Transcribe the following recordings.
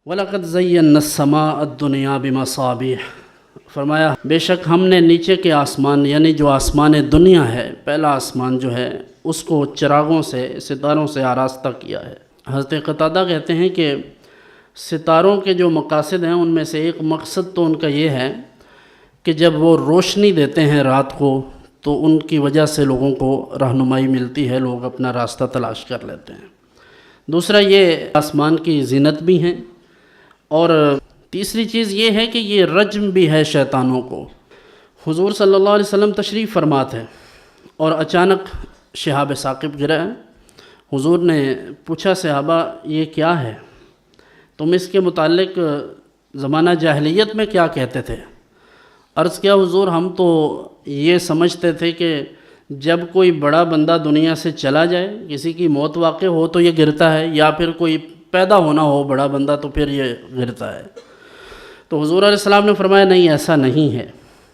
وَلَقَدْ زَيَّنَّا السَّمَاءَ الدُّنْيَا بِمَصَابِيحَ، فرمایا بے شک ہم نے نیچے کے آسمان یعنی جو آسمان دنیا ہے، پہلا آسمان جو ہے اس کو چراغوں سے، ستاروں سے آراستہ کیا ہے۔ حضرت قتادہ کہتے ہیں کہ ستاروں کے جو مقاصد ہیں ان میں سے ایک مقصد تو ان کا یہ ہے کہ جب وہ روشنی دیتے ہیں رات کو تو ان کی وجہ سے لوگوں کو رہنمائی ملتی ہے، لوگ اپنا راستہ تلاش کر لیتے ہیں۔ دوسرا یہ آسمان کی زینت بھی ہیں، اور تیسری چیز یہ ہے کہ یہ رجم بھی ہے شیطانوں کو۔ حضور صلی اللہ علیہ وسلم تشریف فرما تھے اور اچانک شہاب ثاقب گرا ہے۔ حضور نے پوچھا صحابہ یہ کیا ہے؟ تم اس کے متعلق زمانہ جاہلیت میں کیا کہتے تھے؟ عرض کیا حضور ہم تو یہ سمجھتے تھے کہ جب کوئی بڑا بندہ دنیا سے چلا جائے، کسی کی موت واقع ہو تو یہ گرتا ہے، یا پھر کوئی پیدا ہونا ہو بڑا بندہ تو پھر یہ گرتا ہے۔ تو حضور علیہ السلام نے فرمایا نہیں، ایسا نہیں ہے،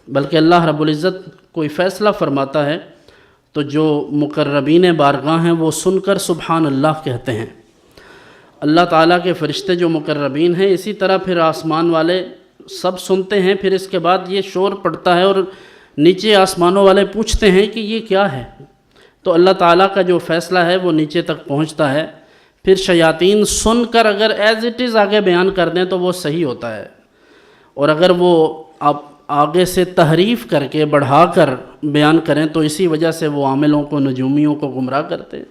بلکہ اللہ رب العزت کوئی فیصلہ فرماتا ہے تو جو مقربین بارگاہ ہیں وہ سن کر سبحان اللہ کہتے ہیں۔ اللہ تعالیٰ کے فرشتے جو مقربین ہیں اسی طرح پھر آسمان والے سب سنتے ہیں، پھر اس کے بعد یہ شور پڑتا ہے اور نیچے آسمانوں والے پوچھتے ہیں کہ یہ کیا ہے، تو اللہ تعالیٰ کا جو فیصلہ ہے وہ نیچے تک پہنچتا ہے، پھر شیاطین سن کر اگر ایز اٹ از آگے بیان کر دیں تو وہ صحیح ہوتا ہے، اور اگر وہ آپ آگے سے تحریف کر کے بڑھا کر بیان کریں تو اسی وجہ سے وہ عاملوں کو، نجومیوں کو گمراہ کرتے ہیں۔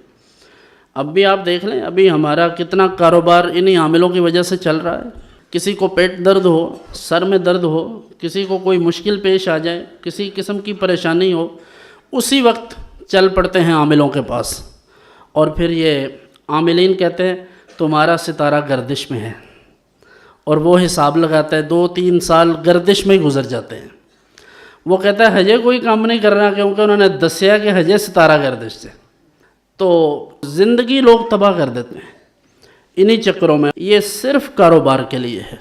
اب بھی آپ دیکھ لیں، ابھی ہمارا کتنا کاروبار انہی عاملوں کی وجہ سے چل رہا ہے۔ کسی کو پیٹ درد ہو، سر میں درد ہو، کسی کو کوئی مشکل پیش آ جائے، کسی قسم کی پریشانی ہو، اسی وقت چل پڑتے ہیں عاملوں کے پاس، اور پھر یہ عاملین کہتے ہیں تمہارا ستارہ گردش میں ہے، اور وہ حساب لگاتا ہے 2-3 سال گردش میں ہی گزر جاتے ہیں۔ وہ کہتا ہے ہجے کوئی کام نہیں کر رہا کیونکہ انہوں نے دسیا کہ ہجے ستارہ گردش سے، تو زندگی لوگ تباہ کر دیتے ہیں انہی چکروں میں۔ یہ صرف کاروبار کے لیے ہے۔